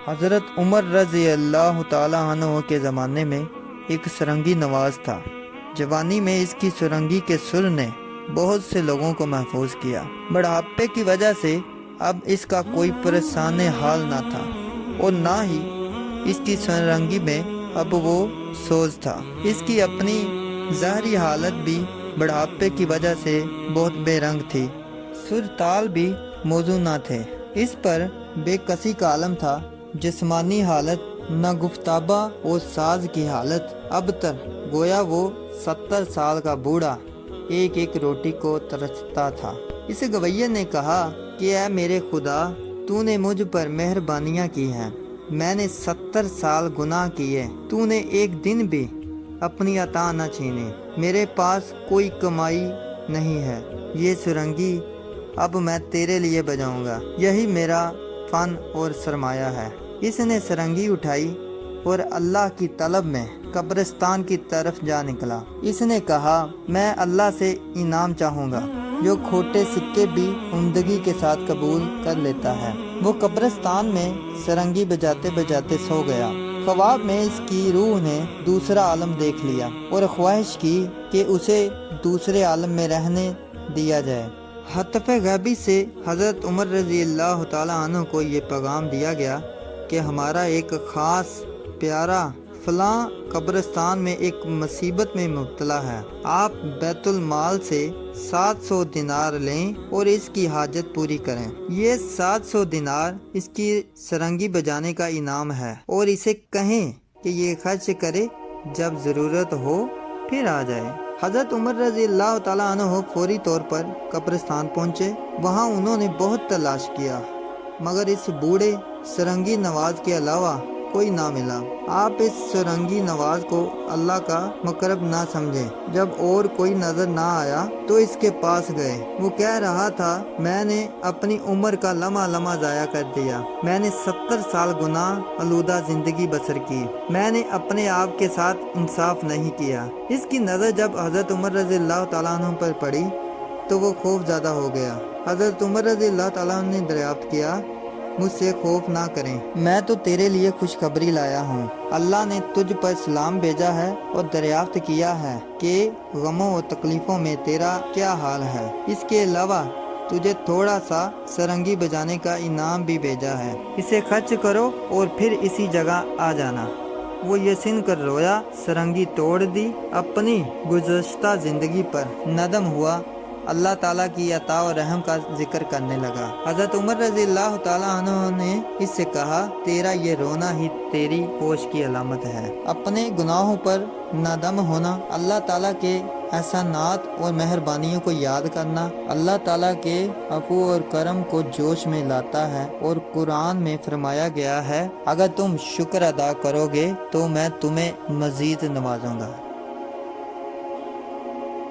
حضرت عمر رضی اللہ تعالی عنہ کے زمانے میں ایک سرنگی نواز تھا۔ جوانی میں اس کی سرنگی کے سر نے بہت سے لوگوں کو محفوظ کیا۔ بڑھاپے کی وجہ سے اب اس کا کوئی پریشان حال نہ تھا اور نہ ہی اس کی سرنگی میں اب وہ سوز تھا۔ اس کی اپنی ظاہری حالت بھی بڑھاپے کی وجہ سے بہت بے رنگ تھی، سر تال بھی موزوں نہ تھے، اس پر بے کسی کا عالم تھا۔ جسمانی حالت نہ گفتابہ اور ساز کی حالت ابتر، گویا وہ 70 سال کا بوڑھا ایک ایک روٹی کو ترستا تھا۔ اس گویے نے کہا کہ اے میرے خدا، تو نے مجھ پر مہربانیاں کی ہیں، میں نے 70 سال گناہ کیے، تو نے ایک دن بھی اپنی عطا نہ چھینے، میرے پاس کوئی کمائی نہیں ہے، یہ سرنگی اب میں تیرے لیے بجاؤں گا، یہی میرا فن اور سرمایہ ہے۔ اس نے سرنگی اٹھائی اور اللہ کی طلب میں قبرستان کی طرف جا نکلا۔ اس نے کہا میں اللہ سے انعام چاہوں گا جو کھوٹے سکے بھی عمدگی کے ساتھ قبول کر لیتا ہے۔ وہ قبرستان میں سرنگی بجاتے بجاتے سو گیا۔ خواب میں اس کی روح نے دوسرا عالم دیکھ لیا اور خواہش کی کہ اسے دوسرے عالم میں رہنے دیا جائے۔ حتف غیبی سے حضرت عمر رضی اللہ تعالی عنہ کو یہ پیغام دیا گیا کہ ہمارا ایک خاص پیارا فلاں قبرستان میں ایک مصیبت میں مبتلا ہے، آپ بیت المال سے 700 دینار لیں اور اس کی حاجت پوری کریں۔ یہ 700 دینار اس کی سرنگی بجانے کا انعام ہے اور اسے کہیں کہ یہ خرچ کرے، جب ضرورت ہو پھر آ جائے۔ حضرت عمر رضی اللہ تعالیٰ عنہ فوری طور پر قبرستان پہنچے۔ وہاں انہوں نے بہت تلاش کیا مگر اس بوڑھے سرنگی نواز کے علاوہ کوئی نہ ملا۔ آپ اس سرنگی نواز کو اللہ کا مقرب نہ سمجھیں۔ جب اور کوئی نظر نہ آیا تو اس کے پاس گئے۔ وہ کہہ رہا تھا میں نے اپنی عمر کا لمحہ لمحہ ضائع کر دیا، میں نے 70 سال گناہ آلودہ زندگی بسر کی، میں نے اپنے آپ کے ساتھ انصاف نہیں کیا۔ اس کی نظر جب حضرت عمر رضی اللہ تعالیٰ عنہ پر پڑی تو وہ خوف زدہ ہو گیا۔ حضرت عمر رضی اللہ تعالیٰ عنہ نے دریافت کیا مجھ سے خوف نہ کریں، میں تو تیرے لیے خوشخبری لایا ہوں۔ اللہ نے تجھ پر سلام بھیجا ہے اور دریافت کیا ہے کہ غموں و تکلیفوں میں تیرا کیا حال ہے۔ اس کے علاوہ تجھے تھوڑا سا سرنگی بجانے کا انعام بھی بھیجا ہے، اسے خرچ کرو اور پھر اسی جگہ آ جانا۔ وہ یہ سن کر رویا، سرنگی توڑ دی، اپنی گزشتہ زندگی پر ندم ہوا، اللہ تعالیٰ کی عطا و رحم کا ذکر کرنے لگا۔ حضرت عمر رضی اللہ تعالیٰ عنہ نے اس سے کہا تیرا یہ رونا ہی تیری ہوش کی علامت ہے۔ اپنے گناہوں پر نادم ہونا، اللہ تعالیٰ کے احسانات اور مہربانیوں کو یاد کرنا اللہ تعالیٰ کے عفو اور کرم کو جوش میں لاتا ہے، اور قرآن میں فرمایا گیا ہے اگر تم شکر ادا کرو گے تو میں تمہیں مزید نوازوں گا۔